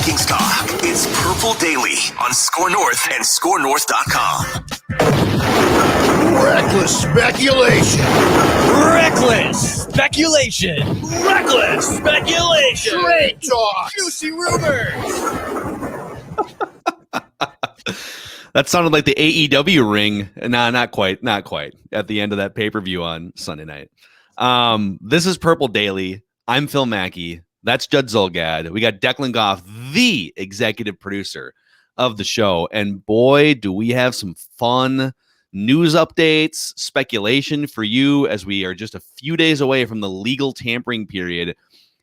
Vikings talk. It's Purple Daily on Score North and ScoreNorth.com. Reckless speculation. Reckless speculation. Reckless speculation. Trade talk. Juicy rumors. That sounded like the AEW ring. Nah, not quite. At the end of that pay-per-view on Sunday night. This is Purple Daily. I'm Phil Mackey. That's Judd Zulgad. We got Declan Goff, the executive producer of the show. And boy, do we have some fun news updates, speculation for you as we are just a few days away from the legal tampering period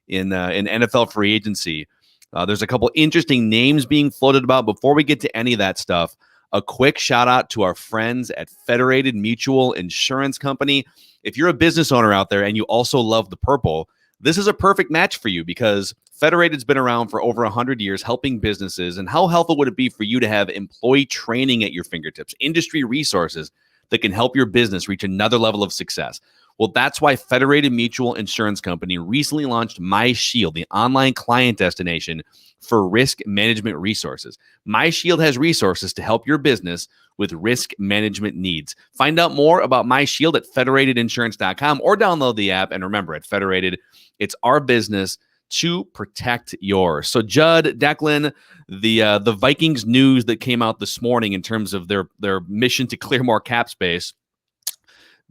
in NFL free agency. There's a couple interesting names being floated about. Before we get to any of that stuff, a quick shout out to our friends at Federated Mutual Insurance Company. If you're a business owner out there and you also love the purple, this is a perfect match for you because Federated's been around for over 100 years helping businesses. And how helpful would it be for you to have employee training at your fingertips, industry resources that can help your business reach another level of success? Well, that's why Federated Mutual Insurance Company recently launched MyShield, the online client destination for risk management resources. MyShield has resources to help your business with risk management needs. Find out more about MyShield at federatedinsurance.com or download the app. And remember, at Federated, it's our business to protect yours. So, Judd, Declan, the Vikings news that came out this morning in terms of their mission to clear more cap space.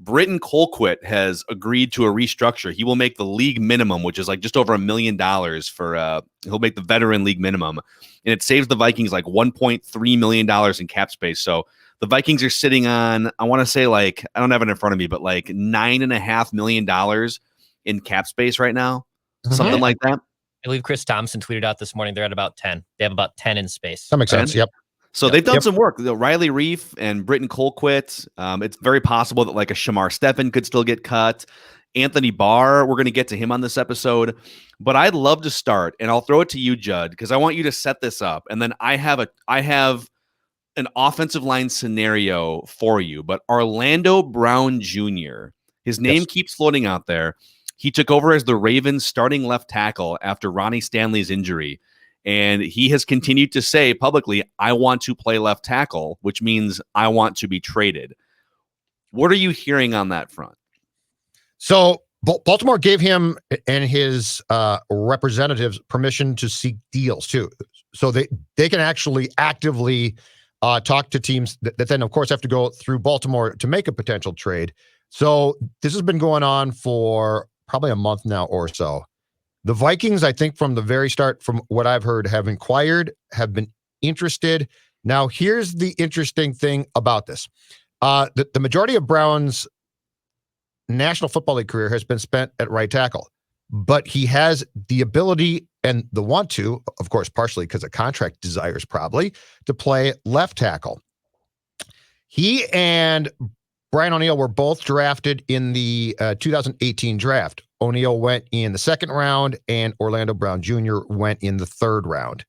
Britton Colquitt has agreed to a restructure. He will make the league minimum, which is like just over $1 million for he'll make the veteran league minimum. And it saves the Vikings like $1.3 million in cap space. So the Vikings are sitting on, I want to say like, I don't have it in front of me, but like $9.5 million in cap space right now. Something like that. I believe Chris Thompson tweeted out this morning they're at about 10. They have about 10 in space. That makes sense. Yep. So they've done some work. Riley Reif and Britton Colquitt. It's very possible that like a Shamar Stephen could still get cut. Anthony Barr, we're going to get to him on this episode. But I'd love to start, and I'll throw it to you, Judd, because I want you to set this up. And then I have an offensive line scenario for you. But Orlando Brown Jr., his name keeps floating out there. He took over as the Ravens starting left tackle after Ronnie Stanley's injury. And he has continued to say publicly, I want to play left tackle, which means I want to be traded. What are you hearing on that front? So Baltimore gave him and his representatives permission to seek deals too. So they can actually actively talk to teams that then, of course, have to go through Baltimore to make a potential trade. So this has been going on for probably a month now or so. The Vikings, I think from the very start, from what I've heard, have inquired, have been interested. Now, here's the interesting thing about this. The majority of Brown's National Football League career has been spent at right tackle, but he has the ability and the want to, of course, partially because of contract desires probably, to play left tackle. He and Brian O'Neill were both drafted in the 2018 draft. O'Neill went in the second round, and Orlando Brown Jr. went in the third round.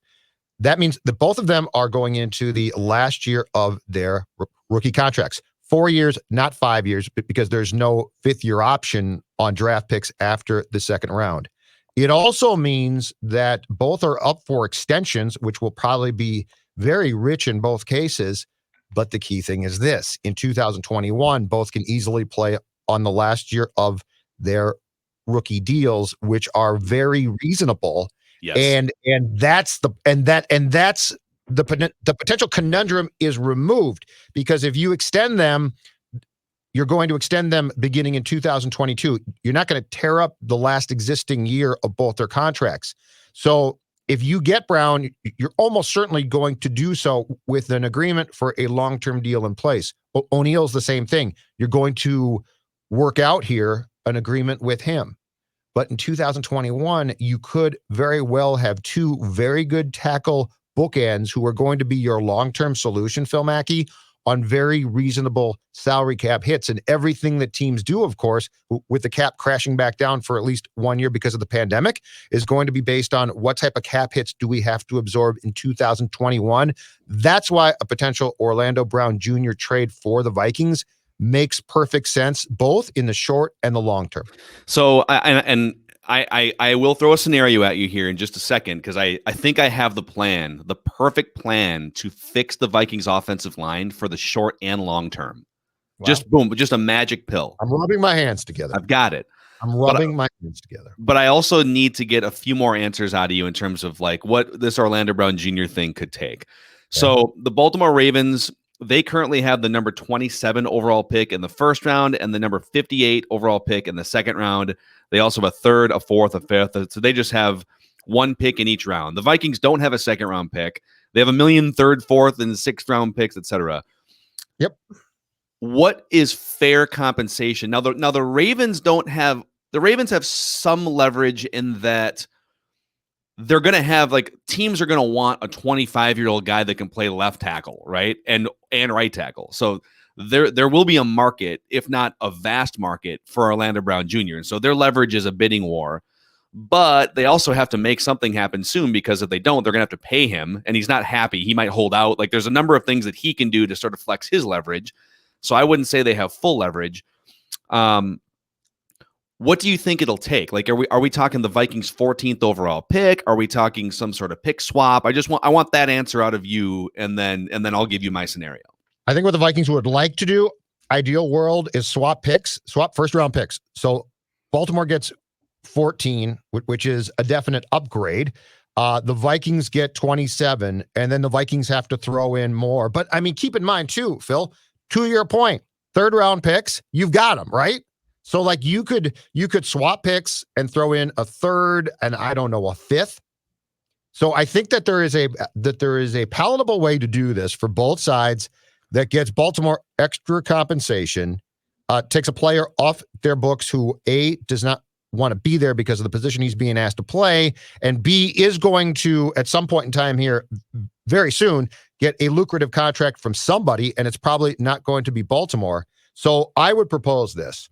That means that both of them are going into the last year of their rookie contracts. 4 years, not 5 years, because there's no fifth-year option on draft picks after the second round. It also means that both are up for extensions, which will probably be very rich in both cases. But the key thing is this. In 2021, both can easily play on the last year of their rookie deals, which are very reasonable. Yes. And that's the potential conundrum is removed, because if you extend them, you're going to extend them beginning in 2022. You're not going to tear up the last existing year of both their contracts. So if you get Brown, you're almost certainly going to do so with an agreement for a long-term deal in place. O'Neill's the same thing. You're going to work out here an agreement with him. But in 2021, you could very well have two very good tackle bookends who are going to be your long-term solution, Phil Mackey, on very reasonable salary cap hits. And everything that teams do, of course, with the cap crashing back down for at least 1 year because of the pandemic, is going to be based on what type of cap hits do we have to absorb in 2021. That's why a potential Orlando Brown Jr. trade for the Vikings makes perfect sense, both in the short and the long term. So, I will throw a scenario at you here in just a second because I think I have the plan, the perfect plan to fix the Vikings offensive line for the short and long term. Wow. Just boom, just a magic pill. I'm rubbing my hands together. I've got it. I'm rubbing my hands together. But I also need to get a few more answers out of you in terms of like what this Orlando Brown Jr. thing could take. So the Baltimore Ravens, they currently have the number 27 overall pick in the first round and the number 58 overall pick in the second round. They also have a third, a fourth, a fifth. So they just have one pick in each round. The Vikings don't have a second round pick. They have a million third, fourth, and sixth round picks, etc. Yep. What is fair compensation? Now the Ravens don't have the Ravens have some leverage in that they're going to have like teams are going to want a 25-year-old guy that can play left tackle, right? And right tackle. So there will be a market, if not a vast market, for Orlando Brown Jr. And so their leverage is a bidding war. But they also have to make something happen soon because if they don't, they're going to have to pay him. And he's not happy. He might hold out. Like there's a number of things that he can do to sort of flex his leverage. So I wouldn't say they have full leverage. What do you think it'll take? Like, are we talking the Vikings 14th overall pick? Are we talking some sort of pick swap? I want that answer out of you, and then I'll give you my scenario. I think what the Vikings would like to do, ideal world, is swap first round picks. So Baltimore gets 14, which is a definite upgrade. The Vikings get 27, and then the Vikings have to throw in more. But I mean, keep in mind too, Phil, to your point, third round picks, you've got them, right? So like you could swap picks and throw in a third and I don't know, a fifth. So I think that there is a palatable way to do this for both sides that gets Baltimore extra compensation, takes a player off their books who A, does not want to be there because of the position he's being asked to play, and B, is going to at some point in time here very soon get a lucrative contract from somebody, and it's probably not going to be Baltimore. So I would propose this.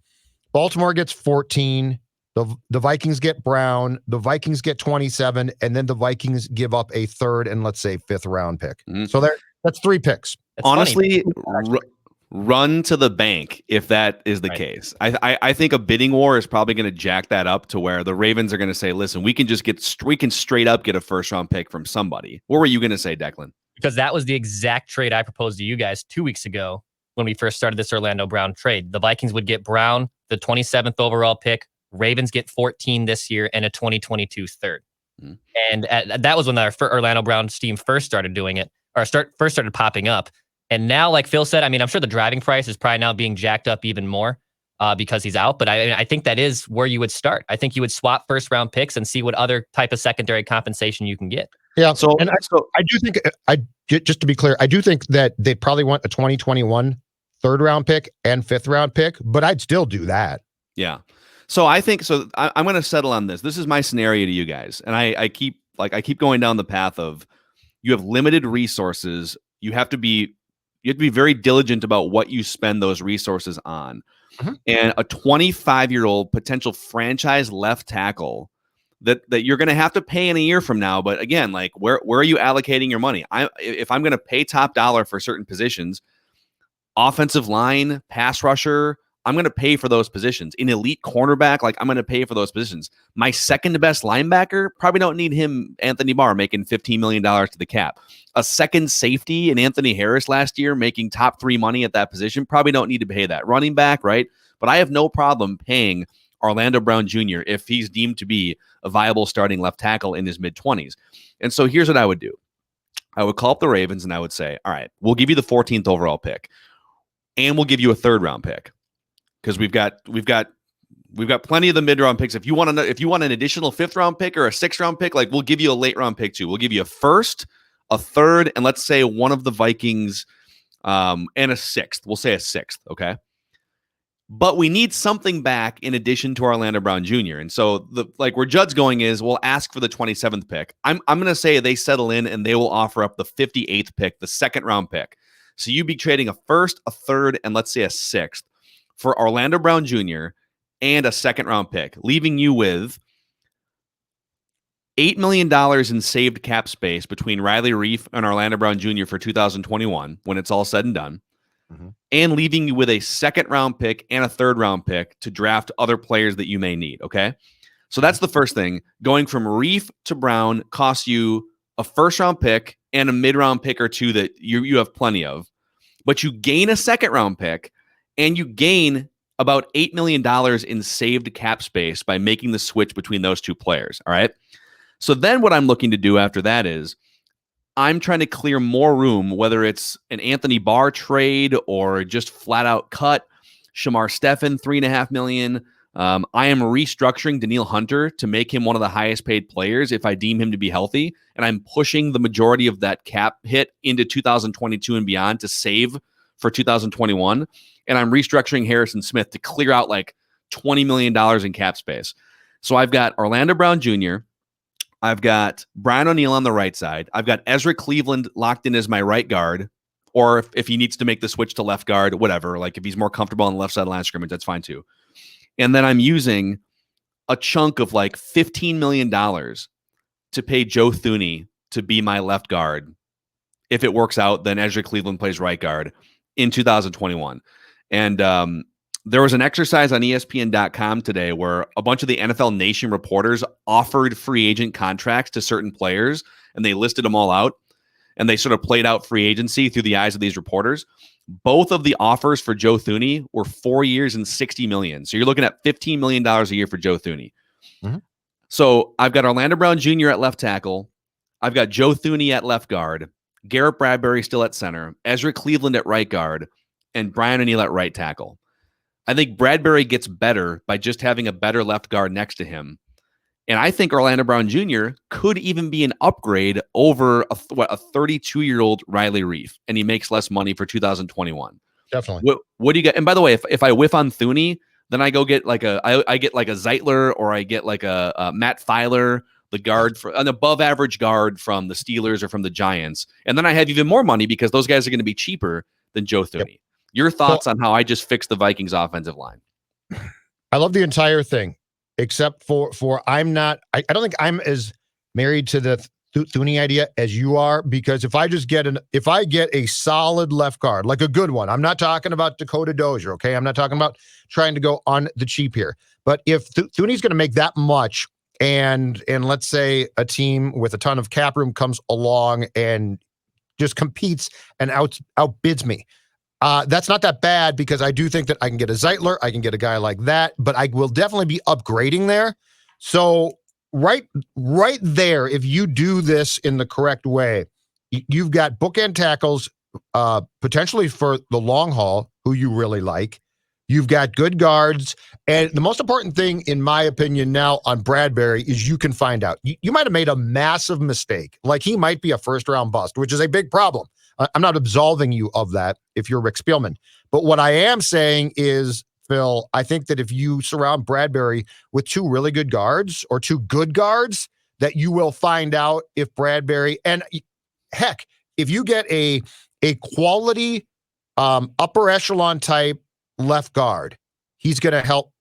Baltimore gets 14, the Vikings get Brown, the Vikings get 27, and then the Vikings give up a third and let's say fifth round pick. Mm-hmm. So that's 3 picks. It's honestly, run to the bank if that is the case. I think a bidding war is probably going to jack that up to where the Ravens are going to say, listen, we can straight up get a first round pick from somebody. What were you going to say, Declan? Because that was the exact trade I proposed to you guys 2 weeks ago when we first started this Orlando Brown trade. The Vikings would get Brown, the 27th overall pick. Ravens get 14 this year and a 2022 third. Mm. And that was when our Orlando Brown team first started doing it, or first started popping up. And now, like Phil said, I mean, I'm sure the driving price is probably now being jacked up even more because he's out. But I think that is where you would start. I think you would swap first round picks and see what other type of secondary compensation you can get. Yeah. So I do think, just to be clear, I do think that they probably want a 2021 third round pick and fifth round pick, but I'd still do that. Yeah. So I think I'm going to settle on this. This is my scenario to you guys. And I keep going down the path of you have limited resources. You have to be very diligent about what you spend those resources on. Mm-hmm. And a 25-year-old potential franchise left tackle that you're going to have to pay in a year from now. But again, like where are you allocating your money? If I'm going to pay top dollar for certain positions, offensive line, pass rusher, I'm going to pay for those positions. In elite cornerback, like I'm going to pay for those positions. My second best linebacker, probably don't need him, Anthony Barr, making $15 million to the cap. A second safety in Anthony Harris last year, making top 3 money at that position, probably don't need to pay that. Running back, right? But I have no problem paying Orlando Brown Jr. if he's deemed to be a viable starting left tackle in his mid-20s. And so here's what I would do. I would call up the Ravens and I would say, all right, we'll give you the 14th overall pick. And we'll give you a third round pick because we've got plenty of the mid round picks. If you want an additional 5th round pick or a 6th round pick, like we'll give you a late round pick too. We'll give you a first, a third, and let's say one of the Vikings, and a 6th. We'll say a 6th, okay. But we need something back in addition to Orlando Brown Jr. And so where Judd's going is we'll ask for the 27th pick. I'm going to say they settle in and they will offer up the 58th pick, the 2nd round pick. So you'd be trading a first, a third, and let's say a 6th for Orlando Brown Jr. and a 2nd round pick, leaving you with $8 million in saved cap space between Riley Reiff and Orlando Brown Jr. for 2021 when it's all said and done, and leaving you with a 2nd round pick and a 3rd round pick to draft other players that you may need, okay? So that's the first thing. Going from Reef to Brown costs you a first-round pick and a mid-round pick or two that you have plenty of. But you gain a second-round pick, and you gain about $8 million in saved cap space by making the switch between those two players. All right. So then what I'm looking to do after that is I'm trying to clear more room, whether it's an Anthony Barr trade or just flat out cut Shamar Stephen, $3.5 million. I am restructuring Danielle Hunter to make him one of the highest paid players if I deem him to be healthy. And I'm pushing the majority of that cap hit into 2022 and beyond to save for 2021. And I'm restructuring Harrison Smith to clear out like $20 million in cap space. So I've got Orlando Brown Jr., I've got Brian O'Neill on the right side. I've got Ezra Cleveland locked in as my right guard, or if he needs to make the switch to left guard, whatever. Like if he's more comfortable on the left side of the line of scrimmage, that's fine too. And then I'm using a chunk of like $15 million to pay Joe Thuney to be my left guard. If it works out, then Ezra Cleveland plays right guard in 2021. And there was an exercise on ESPN.com today where a bunch of the NFL Nation reporters offered free agent contracts to certain players, and they listed them all out, and they sort of played out free agency through the eyes of these reporters. Both of the offers for Joe Thuney were 4 years and $60 million. So you're looking at $15 million a year for Joe Thuney. Mm-hmm. So I've got Orlando Brown Jr. at left tackle. I've got Joe Thuney at left guard. Garrett Bradbury still at center. Ezra Cleveland at right guard. And Brian O'Neill at right tackle. I think Bradbury gets better by just having a better left guard next to him. And I think Orlando Brown Jr. could even be an upgrade over a 32-year-old Riley Reef, and he makes less money for 2021. Definitely. What do you get? And by the way, if I whiff on Thuney, then I go get like I get like a Zeitler, or I get like a Matt Filer, the guard for an above average guard from the Steelers or from the Giants, and then I have even more money because those guys are going to be cheaper than Joe Thuney. Yep. Your thoughts on how I just fixed the Vikings offensive line? I love the entire thing, except for I don't think I'm as married to the Thuney idea as you are, because if I get a solid left guard, like a good one, I'm not talking about Dakota Dozier, okay? I'm not talking about trying to go on the cheap here. But if Thuney's going to make that much, and let's say a team with a ton of cap room comes along and just competes and outbids me, that's not that bad, because I do think that I can get a Zeitler, I can get a guy like that, but I will definitely be upgrading there. So right there, if you do this in the correct way, you've got bookend tackles potentially for the long haul who you really like. You've got good guards. And the most important thing, in my opinion, now on Bradbury is you can find out. You might have made a massive mistake. Like he might be a first-round bust, which is a big problem. I'm not absolving you of that if you're Rick Spielman. But what I am saying is, Phil, I think that if you surround Bradbury with two really good guards or two good guards, that you will find out if Bradbury, and heck, if you get a quality upper echelon type left guard, he's going to help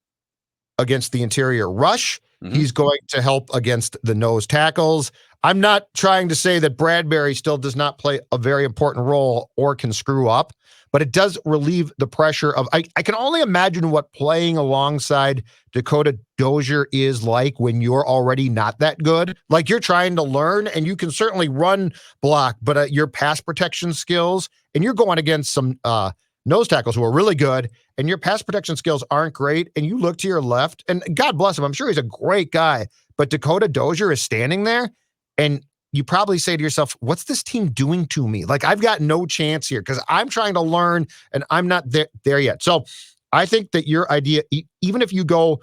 against the interior rush. Mm-hmm. He's going to help against the nose tackles. I'm not trying to say that Bradbury still does not play a very important role or can screw up, but it does relieve the pressure of, I can only imagine what playing alongside Dakota Dozier is like when you're already not that good. Like you're trying to learn, and you can certainly run block, but your pass protection skills, and you're going against some nose tackles who are really good, and your pass protection skills aren't great, and you look to your left, and God bless him, I'm sure he's a great guy, but Dakota Dozier is standing there, and you probably say to yourself, what's this team doing to me? Like, I've got no chance here because I'm trying to learn, and I'm not there yet. So I think that your idea, even if you go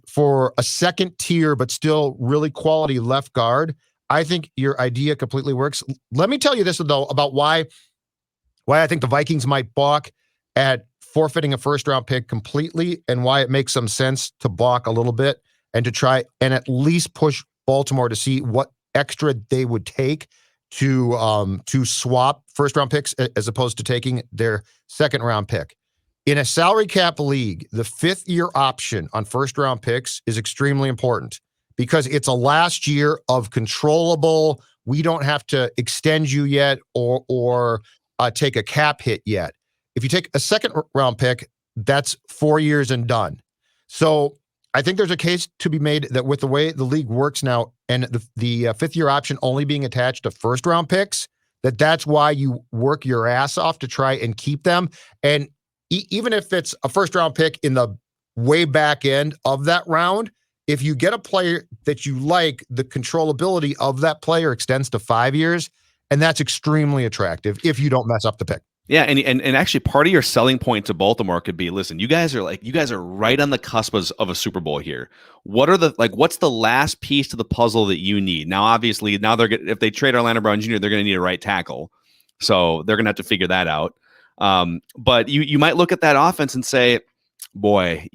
for a second tier but still really quality left guard, I think your idea completely works. Let me tell you this, though, about why I think the Vikings might balk at forfeiting a first-round pick completely, and why it makes some sense to balk a little bit and to try and at least push Baltimore to see what extra they would take to swap first-round picks as opposed to taking their second-round pick. In a salary cap league, the fifth-year option on first-round picks is extremely important because it's a last year of controllable, we don't have to extend you yet or take a cap hit yet. If you take a second round pick, that's 4 years and done. So I think there's a case to be made that with the way the league works now and the fifth-year option only being attached to first-round picks, that's why you work your ass off to try and keep them. And even if it's a first-round pick in the way back end of that round, if you get a player that you like, the controllability of that player extends to 5 years, and that's extremely attractive if you don't mess up the pick. Yeah, and actually part of your selling point to Baltimore could be, listen, you guys are right on the cusp of a Super Bowl here. What's the last piece to the puzzle that you need? Now, obviously, if they trade Orlando Brown Jr., they're going to need a right tackle. So they're going to have to figure that out. But you might look at that offense and say, boy,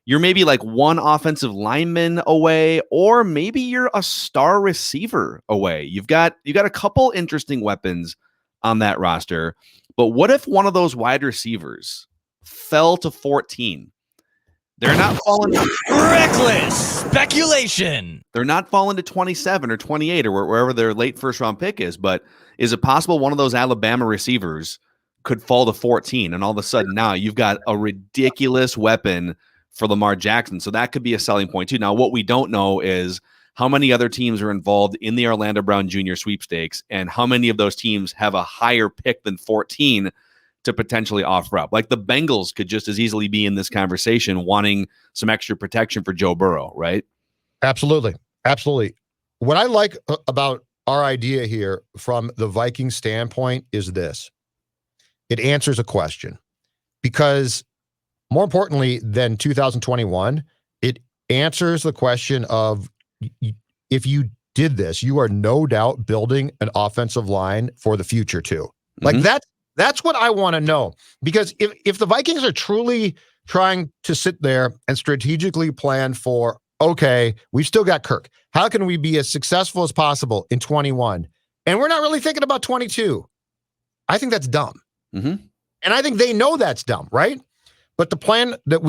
you're maybe like one offensive lineman away, or maybe you're a star receiver away. You've got a couple interesting weapons on that roster. But what if one of those wide receivers fell to 14? They're not falling to reckless speculation. They're not falling to 27 or 28 or wherever their late first round pick is. But is it possible one of those Alabama receivers could fall to 14? And all of a sudden now you've got a ridiculous weapon for Lamar Jackson. So that could be a selling point too. Now, what we don't know is how many other teams are involved in the Orlando Brown Jr. sweepstakes, and how many of those teams have a higher pick than 14 to potentially offer up. Like the Bengals could just as easily be in this conversation wanting some extra protection for Joe Burrow, right? Absolutely. Absolutely. What I like about our idea here from the Vikings standpoint is this. It answers a question, because more importantly than 2021, it answers the question of, if you did this, you are no doubt building an offensive line for the future too. Like that's what I want to know, because if the Vikings are truly trying to sit there and strategically plan for, okay, we've still got Kirk, how can we be as successful as possible in 21? And we're not really thinking about 22. I think that's dumb. And I think they know that's dumb, right? But the plan that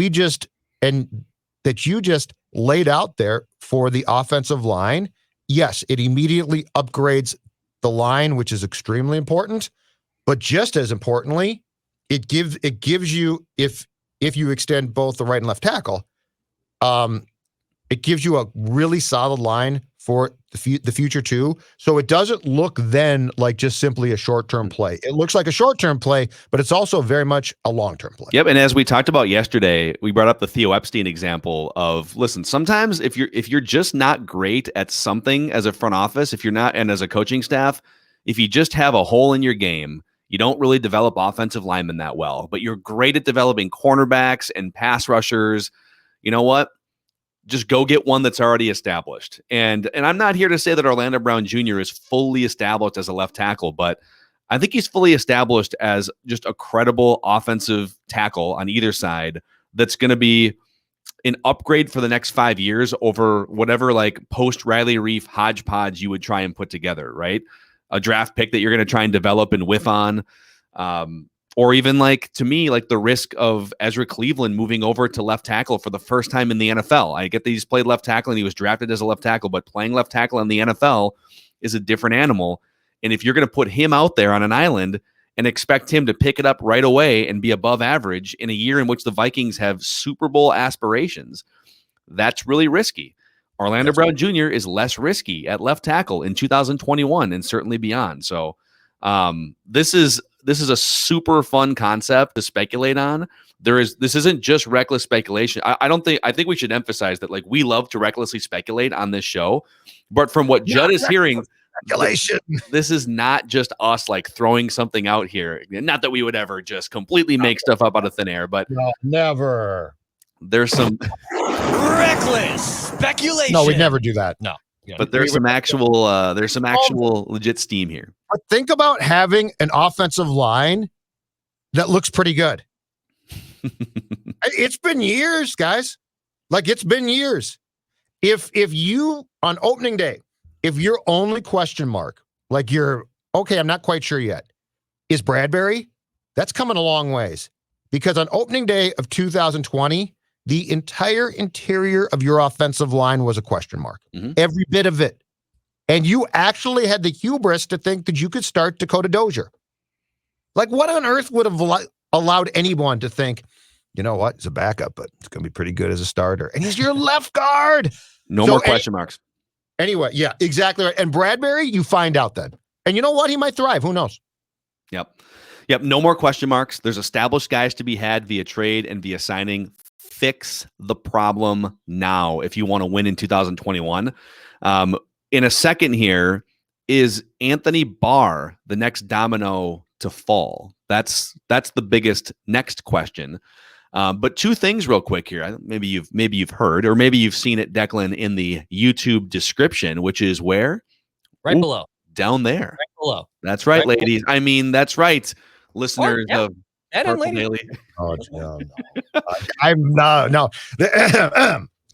that you just laid out there for the offensive line, yes, it immediately upgrades the line, which is extremely important. But just as importantly, it gives you, if you extend both the right and left tackle, it gives you a really solid line for the future too. So it doesn't look then like just simply a short-term play. It looks like a short-term play, but it's also very much a long-term play. Yep. And as we talked about yesterday, we brought up the Theo Epstein example of, listen, sometimes if you're just not great at something as a front office, if you're not, and as a coaching staff, if you just have a hole in your game, you don't really develop offensive linemen that well, but you're great at developing cornerbacks and pass rushers. You know what? Just go get one that's already established. And I'm not here to say that Orlando Brown Jr. is fully established as a left tackle, but I think he's fully established as just a credible offensive tackle on either side that's going to be an upgrade for the next 5 years over whatever like post Riley Reif hodgepodge you would try and put together, right? A draft pick that you're going to try and develop and whiff on. Or even like, to me, like the risk of Ezra Cleveland moving over to left tackle for the first time in the NFL. I get that he's played left tackle and he was drafted as a left tackle, but playing left tackle in the NFL is a different animal. And if you're going to put him out there on an island and expect him to pick it up right away and be above average in a year in which the Vikings have Super Bowl aspirations, that's really risky. Orlando Brown Jr. is less risky at left tackle in 2021 and certainly beyond. So this is a super fun concept to speculate on. This isn't just reckless speculation. I think we should emphasize that, like, we love to recklessly speculate on this show, but from what Judd is hearing, speculation. This is not just us like throwing something out here. Not that we would ever just completely make stuff up out of thin air, but no, never. There's some reckless speculation. No, we'd never do that. No. But there's some actual legit steam here. But think about having an offensive line that looks pretty good. It's been years, guys. Like, it's been years. If you, on opening day, if your only question mark, like you're, okay, I'm not quite sure yet, is Bradbury, that's coming a long ways. Because on opening day of 2020, the entire interior of your offensive line was a question mark. Mm-hmm. Every bit of it. And you actually had the hubris to think that you could start Dakota Dozier. Like, what on earth would have allowed anyone to think you know what? He's a backup, but it's going to be pretty good as a starter. And he's your left guard. No more question marks. Anyway, yeah, exactly right. And Bradbury, you find out then. And you know what? He might thrive. Who knows? Yep. No more question marks. There's established guys to be had via trade and via signing. Fix the problem now if you want to win in 2021. In a second here, is Anthony Barr the next domino to fall? That's the biggest next question. But two things real quick here. Maybe you've heard, or maybe you've seen it, Declan, in the YouTube description, which is where? Right below. Down there. Right below. That's right, Right ladies. I mean, that's right. Listeners yeah. of And Purple lady. Daily. Oh, no. I'm no.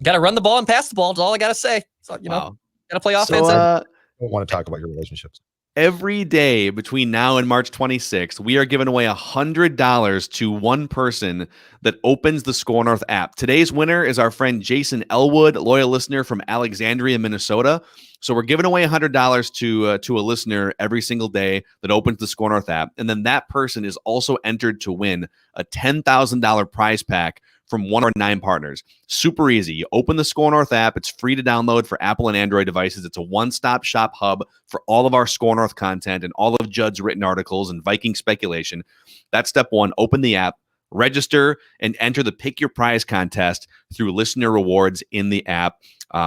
Got to run the ball and pass the ball. That's all I got to say. So, got to play offense. I don't want to talk about your relationships. Every day between now and March 26th, we are giving away $100 to one person that opens the Score North app. Today's winner is our friend Jason Elwood, loyal listener from Alexandria, Minnesota. So we're giving away $100 to a listener every single day that opens the Score North app. And then that person is also entered to win a $10,000 prize pack from one of our 9 partners. Super easy. You open the Score North app. It's free to download for Apple and Android devices. It's a one-stop shop hub for all of our Score North content and all of Judd's written articles and Viking speculation. That's step one. Open the app, register, and enter the Pick Your Prize contest through listener rewards in the app.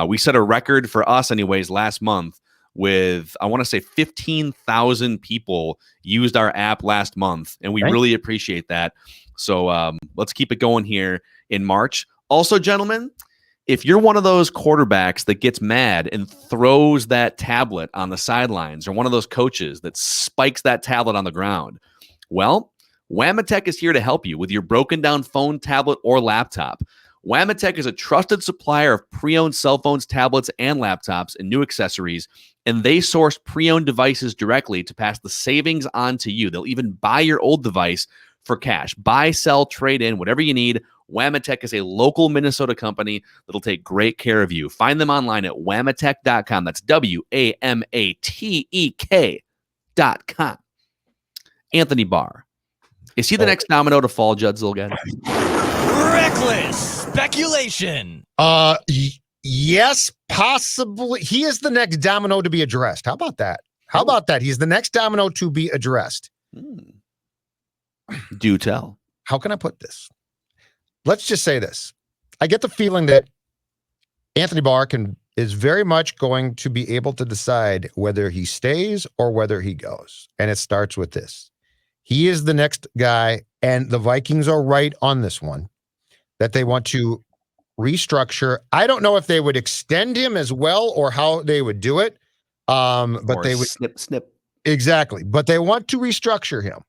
We set a record for us anyways last month with, I want to say 15,000 people used our app last month, and we really appreciate that. So let's keep it going here in March. Also, gentlemen, if you're one of those quarterbacks that gets mad and throws that tablet on the sidelines, or one of those coaches that spikes that tablet on the ground, well, Whamatech is here to help you with your broken down phone, tablet, or laptop. Whamatech is a trusted supplier of pre-owned cell phones, tablets, and laptops and new accessories, and they source pre-owned devices directly to pass the savings on to you. They'll even buy your old device for cash. Buy, sell, trade in, whatever you need. Whamatech is a local Minnesota company that'll take great care of you. Find them online at whamatech.com. That's WAMATEK.com. Anthony Barr. Is he the next domino to fall, Judd Zulgad? Reckless speculation. Yes, possibly. He is the next domino to be addressed. How about that? He's the next domino to be addressed. Do tell. How can I put this? Let's just say this. I get the feeling that Anthony Barr is very much going to be able to decide whether he stays or whether he goes. And it starts with this. He is the next guy, and the Vikings are right on this one, that they want to restructure. I don't know if they would extend him as well or how they would do it. But they would snip. Exactly. But they want to restructure him.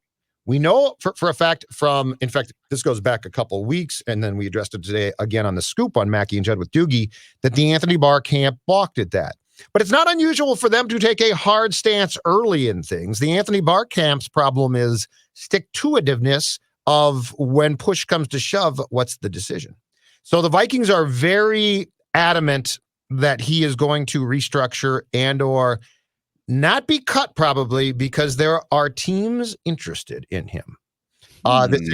We know for a fact in fact, this goes back a couple of weeks, and then we addressed it today again on the scoop on Mackey and Judd with Doogie, that the Anthony Barr camp balked at that. But it's not unusual for them to take a hard stance early in things. The Anthony Barr camp's problem is stick-to-itiveness of when push comes to shove, what's the decision? So the Vikings are very adamant that he is going to restructure and or not be cut, probably, because there are teams interested in him. This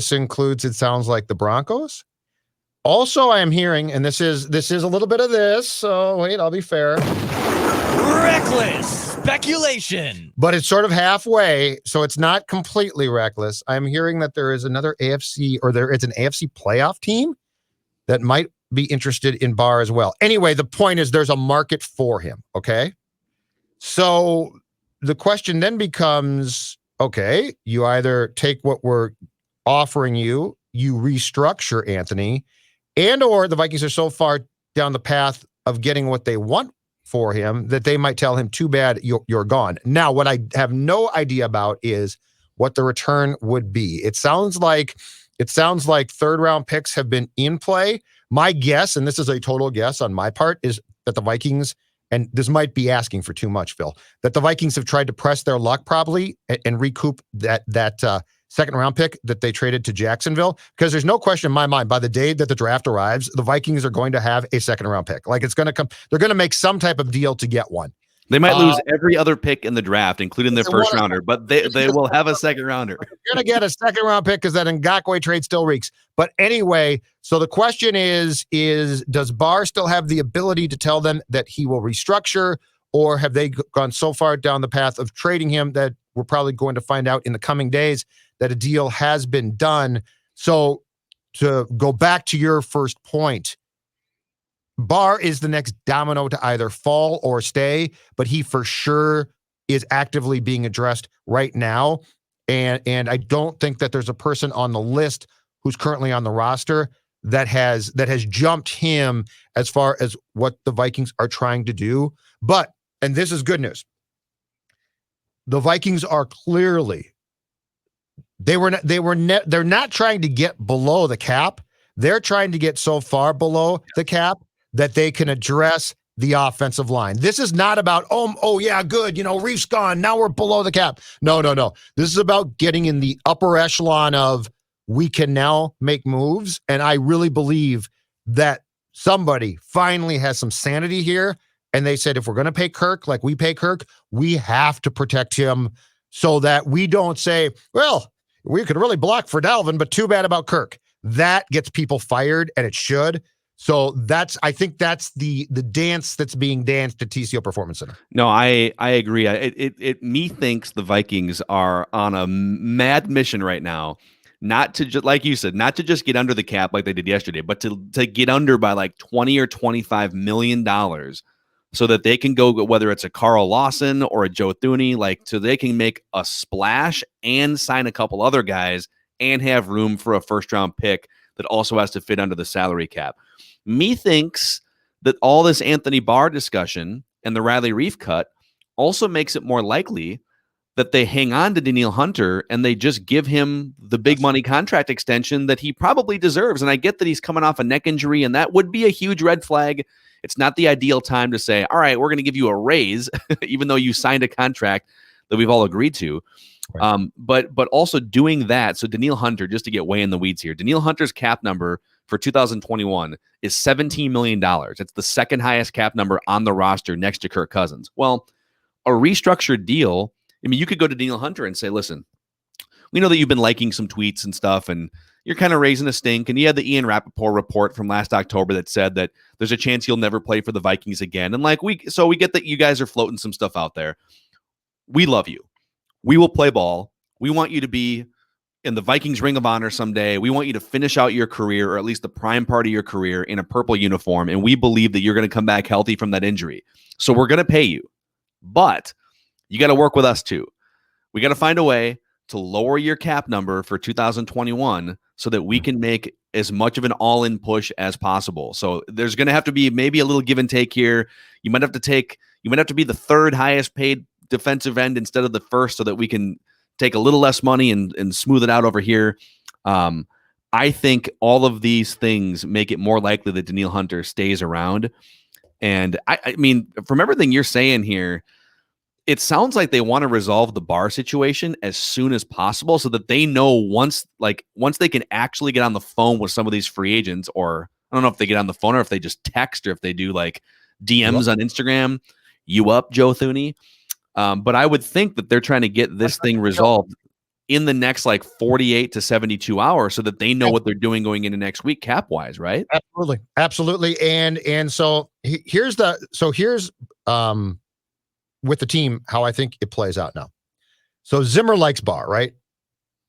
includes, it sounds like, the Broncos. Also, I am hearing, and this is a little bit of this, so wait, I'll be fair. Reckless speculation. But it's sort of halfway, so it's not completely reckless. I'm hearing that there is another AFC, or there is an AFC playoff team that might be interested in Barr as well. Anyway, the point is there's a market for him, okay? So the question then becomes, okay, you either take what we're offering you restructure Anthony, and or the Vikings are so far down the path of getting what they want for him that they might tell him, too bad, you're gone. Now, what I have no idea about is what the return would be. It sounds like third round picks have been in play. My guess, and this is a total guess on my part, is that the Vikings, and this might be asking for too much, Phil, that the Vikings have tried to press their luck probably and recoup that second round pick that they traded to Jacksonville, because there's no question in my mind, by the day that the draft arrives, the Vikings are going to have a second round pick. Like, it's going to come, they're going to make some type of deal to get one. They might lose every other pick in the draft, including their first rounder, but they will have a second rounder. You're going to get a second round pick because that Ngakoue trade still reeks. But anyway, so the question is does Barr still have the ability to tell them that he will restructure, or have they gone so far down the path of trading him that we're probably going to find out in the coming days that a deal has been done? So to go back to your first point, Barr is the next domino to either fall or stay, but he for sure is actively being addressed right now. And I don't think that there's a person on the list who's currently on the roster that has jumped him as far as what the Vikings are trying to do. But, and this is good news, the Vikings are clearly, they're not trying to get below the cap. They're trying to get so far below the cap that they can address the offensive line. This is not about, oh yeah, good, Reef's gone, now we're below the cap. No. This is about getting in the upper echelon of we can now make moves, and I really believe that somebody finally has some sanity here, and they said, if we're going to pay Kirk like we pay Kirk, we have to protect him so that we don't say, well, we could really block for Dalvin, but too bad about Kirk. That gets people fired, and it should. So I think that's the dance that's being danced at TCO Performance Center. No, I agree. It methinks the Vikings are on a mad mission right now, not to just, like you said, not to just get under the cap like they did yesterday, but to get under by like $20 or $25 million, so that they can go, whether it's a Carl Lawson or a Joe Thuney, so they can make a splash and sign a couple other guys and have room for a first round pick that also has to fit under the salary cap. Methinks that all this Anthony Barr discussion and the Riley Reef cut also makes it more likely that they hang on to Danielle Hunter and they just give him the big money contract extension that he probably deserves. And I get that he's coming off a neck injury, and that would be a huge red flag. It's not the ideal time to say, all right, we're going to give you a raise, even though you signed a contract that we've all agreed to. Right. But also doing that. So Danielle Hunter, just to get way in the weeds here, Danielle Hunter's cap number for 2021 is $17 million. It's the second highest cap number on the roster next to Kirk Cousins. Well, a restructured deal, I mean, you could go to Danielle Hunter and say, listen, we know that you've been liking some tweets and stuff, and you're kind of raising a stink. And you had the Ian Rappaport report from last October that said that there's a chance you'll never play for the Vikings again. And we get that you guys are floating some stuff out there. We love you. We will play ball. We want you to be in the Vikings Ring of Honor someday. We want you to finish out your career, or at least the prime part of your career, in a purple uniform. And we believe that you're going to come back healthy from that injury. So we're going to pay you. But you got to work with us too. We got to find a way to lower your cap number for 2021 so that we can make as much of an all-in push as possible. So there's going to have to be maybe a little give and take here. You might have to be the third highest paid defensive end instead of the first, so that we can take a little less money and smooth it out over here. I think all of these things make it more likely that Danielle Hunter stays around. And I mean, from everything you're saying here, it sounds like they want to resolve the Barr situation as soon as possible, so that they know once they can actually get on the phone with some of these free agents, or I don't know if they get on the phone or if they just text, or if they do like DMs on Instagram, you up, Joe Thuney. But I would think that they're trying to get this thing resolved in the next 48 to 72 hours, so that they know what they're doing going into next week cap wise, right? Absolutely. And so here's with the team, how I think it plays out now. So Zimmer likes Barr, right?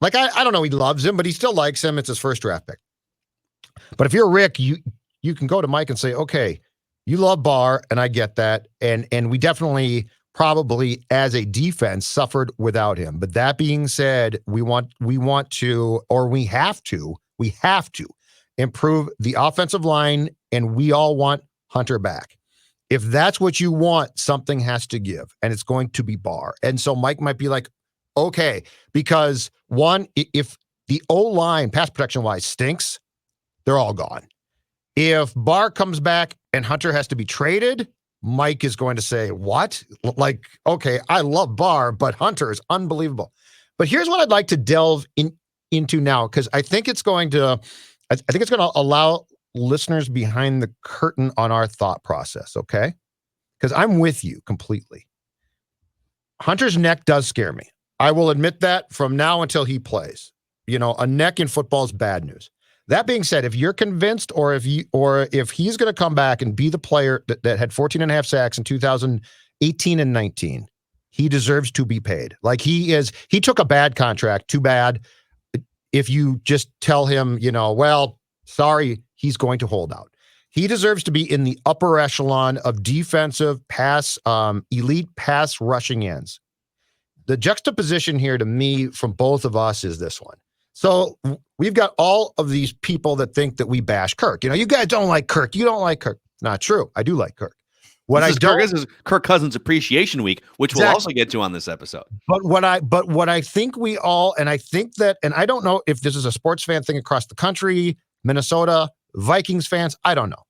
I don't know, he loves him, but he still likes him. It's his first draft pick. But if you're Rick, you can go to Mike and say, okay, you love Barr, and I get that. And we definitely probably as a defense suffered without him. But that being said, we have to improve the offensive line, and we all want Hunter back. If that's what you want, something has to give, and it's going to be Barr. And so Mike might be like, okay, because one, if the O-line pass protection wise stinks, they're all gone. If Barr comes back and Hunter has to be traded, Mike is going to say, what? Okay, I love Barr, but Hunter is unbelievable. But here's what I'd like to delve into now, because I think it's going to allow listeners behind the curtain on our thought process, okay? Because I'm with you completely. Hunter's neck does scare me. I will admit that from now until he plays. A neck in football is bad news. That being said, if you're convinced or if he's going to come back and be the player that had 14 and a half sacks in 2018 and 19, he deserves to be paid. Like he took a bad contract. Too bad. If you just tell him, well, sorry, he's going to hold out. He deserves to be in the upper echelon of defensive pass, elite pass rushing ends. The juxtaposition here to me from both of us is this one. So we've got all of these people that think that we bash Kirk. You guys don't like Kirk. You don't like Kirk. Not true. I do like Kirk. This is Kirk Cousins Appreciation Week, which we'll also get to on this episode. But what I think we all, and I think that, and I don't know if this is a sports fan thing across the country, Minnesota, Vikings fans, I don't know.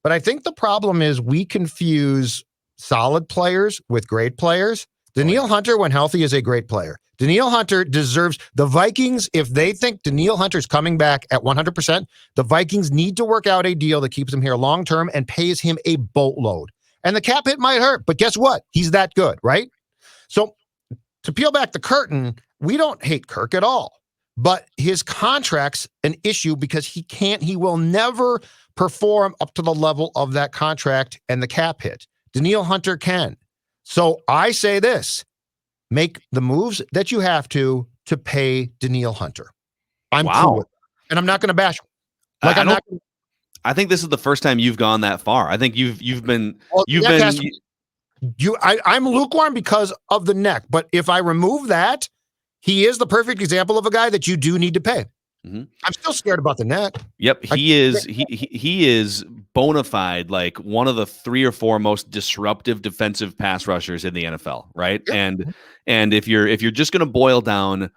But I think the problem is we confuse solid players with great players. Danielle Hunter, when healthy, is a great player. Danielle Hunter deserves the Vikings. If they think Danielle Hunter's coming back at 100%, the Vikings need to work out a deal that keeps him here long term and pays him a boatload. And the cap hit might hurt, but guess what? He's that good, right? So to peel back the curtain, we don't hate Kirk at all, but his contract's an issue because he will never perform up to the level of that contract and the cap hit. Danielle Hunter can. So I say this, make the moves that you have to pay Danielle Hunter. I'm cool with it. And I'm not going to bash him. I think this is the first time you've gone that far. I think I'm lukewarm because of the neck, but if I remove that, he is the perfect example of a guy that you do need to pay. Mm-hmm. I'm still scared about the neck. Yep, he is bona fide, like one of the 3 or 4 most disruptive defensive pass rushers in the NFL, right? Yep. And if you're just going to boil down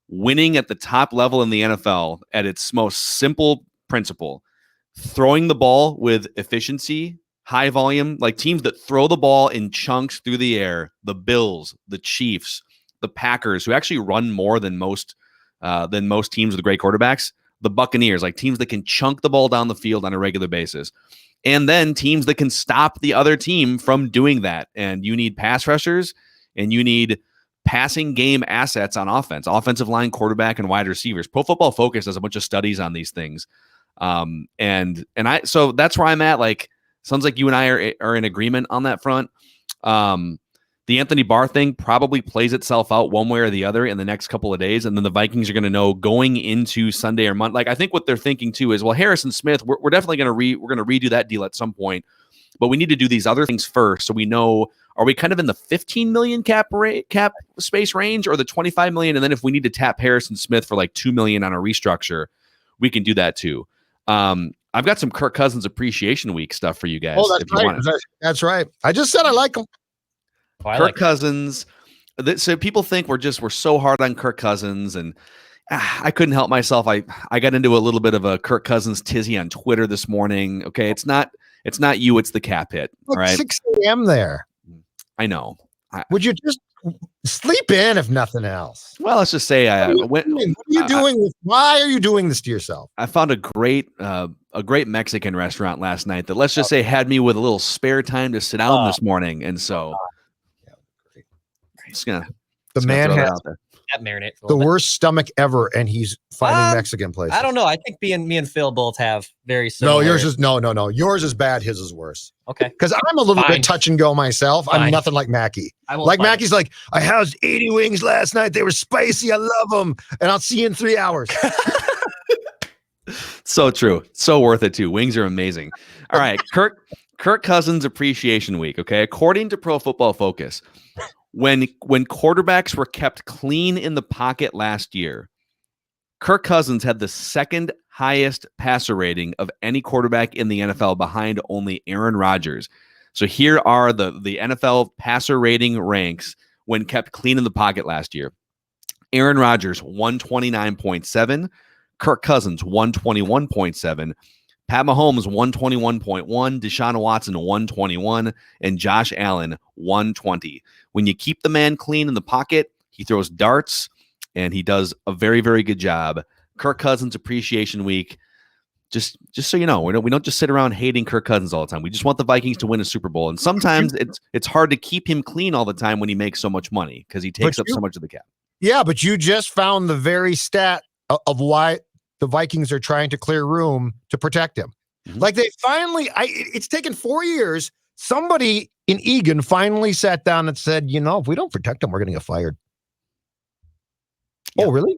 winning at the top level in the NFL at its most simple principle, throwing the ball with efficiency, high volume, like teams that throw the ball in chunks through the air, the Bills, the Chiefs, the Packers, who actually run more than most teams with great quarterbacks, the Buccaneers, like teams that can chunk the ball down the field on a regular basis, and then teams that can stop the other team from doing that. And you need pass rushers and you need passing game assets on offense, offensive line, quarterback, and wide receivers. Pro Football Focus does a bunch of studies on these things. So that's where I'm at. Like, sounds like you and I are in agreement on that front. The Anthony Barr thing probably plays itself out one way or the other in the next couple of days. And then the Vikings are going to know going into Sunday or Monday. Like, I think what they're thinking too is, well, Harrison Smith, we're definitely going to redo that deal at some point, but we need to do these other things first. So we know, are we kind of in the 15 million cap space range or the 25 million? And then if we need to tap Harrison Smith for like 2 million on a restructure, we can do that too. I've got some Kirk Cousins Appreciation Week stuff for you guys. Oh, that's right. That's right. I just said I like him. Kirk Cousins. So people think we're so hard on Kirk Cousins, and I couldn't help myself. I got into a little bit of a Kirk Cousins tizzy on Twitter this morning. Okay, it's not you, it's the cap hit. Like right, 6 a.m. there. I know. Would you just sleep in if nothing else? Well, let's just say what are you doing? Why are you doing this to yourself? I found a great Mexican restaurant last night that, let's just say, had me with a little spare time to sit down this morning, and so. The man has that marinate the worst stomach ever, and he's finding Mexican places. I don't know. I think me and Phil both have very similar. No, yours is no. Yours is bad. His is worse. Okay. Because I'm a little bit touch and go myself. I'm nothing like Mackey. Like Mackey's like, I housed 80 wings last night. They were spicy. I love them. And I'll see you in 3 hours. So true. So worth it too. Wings are amazing. All right. Kirk Cousins Appreciation Week. Okay. According to Pro Football Focus, when quarterbacks were kept clean in the pocket last year, Kirk Cousins had the second highest passer rating of any quarterback in the NFL, behind only Aaron Rodgers. So here are the NFL passer rating ranks when kept clean in the pocket last year. Aaron Rodgers, 129.7. Kirk Cousins, 121.7. Pat Mahomes, 121.1, Deshaun Watson, 121, and Josh Allen, 120. When you keep the man clean in the pocket, he throws darts, and he does a very, very good job. Kirk Cousins Appreciation Week. just so you know, we don't just sit around hating Kirk Cousins all the time. We just want the Vikings to win a Super Bowl. And sometimes it's hard to keep him clean all the time when he makes so much money because he takes up so much of the cap. Yeah, but you just found the very stat of why the Vikings are trying to clear room to protect him. Mhm. Like they finally, it's taken 4 years. Somebody in Egan finally sat down and said, if we don't protect him, we're going to get fired. Yeah. Oh, really?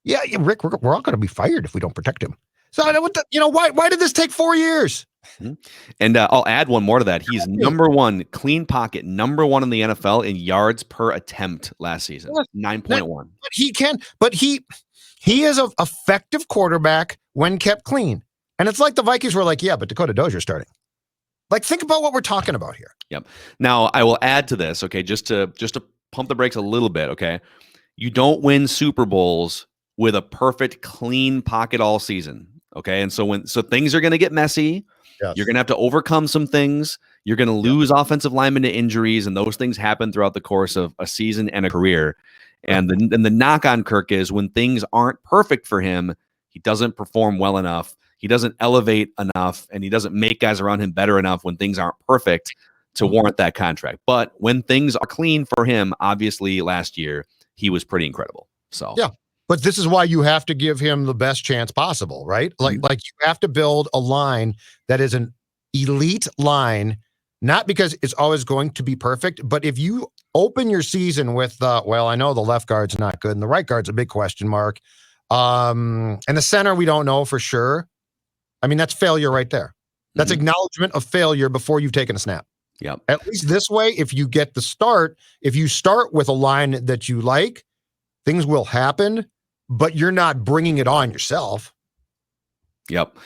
Yeah, Rick, we're all going to be fired if we don't protect him. So, why did this take 4 years? Mhm. And I'll add one more to that. He's number one, clean pocket, number one in the NFL in yards per attempt last season, 9.1. But he is an effective quarterback when kept clean. And it's like the Vikings were like, yeah, but Dakota Dozier's starting. Like, think about what we're talking about here. Yep. Now, I will add to this, okay, just to pump the brakes a little bit, okay? You don't win Super Bowls with a perfect clean pocket all season, okay? And so things are going to get messy. Yes. You're going to have to overcome some things. You're going to lose offensive linemen to injuries, and those things happen throughout the course of a season and a career. And the knock on Kirk is when things aren't perfect for him, he doesn't perform well enough. He doesn't elevate enough, and he doesn't make guys around him better enough when things aren't perfect to warrant that contract. But when things are clean for him, obviously last year, he was pretty incredible. So yeah. But this is why you have to give him the best chance possible, right? Like you have to build a line that is an elite line, not because it's always going to be perfect, but if you open your season with, I know the left guard's not good and the right guard's a big question mark, and the center we don't know for sure. I mean, that's failure right there. That's acknowledgement of failure before you've taken a snap. Yep. At least this way, if you get the start, if you start with a line that you like, things will happen, but you're not bringing it on yourself. Yep.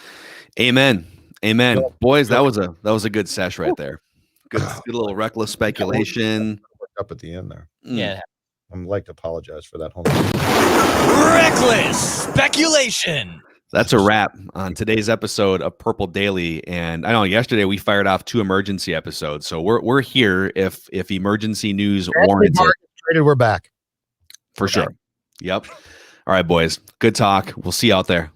Amen. Boys, that was a good sesh right there. Good little reckless speculation. Up at the end there. Yeah. I'd like to apologize for that. Reckless speculation. That's a wrap on today's episode of Purple Daily. And I know yesterday we fired off 2 emergency episodes, so we're here if emergency news warrants it. We're back for sure. Yep. All right, boys. Good talk. We'll see you out there.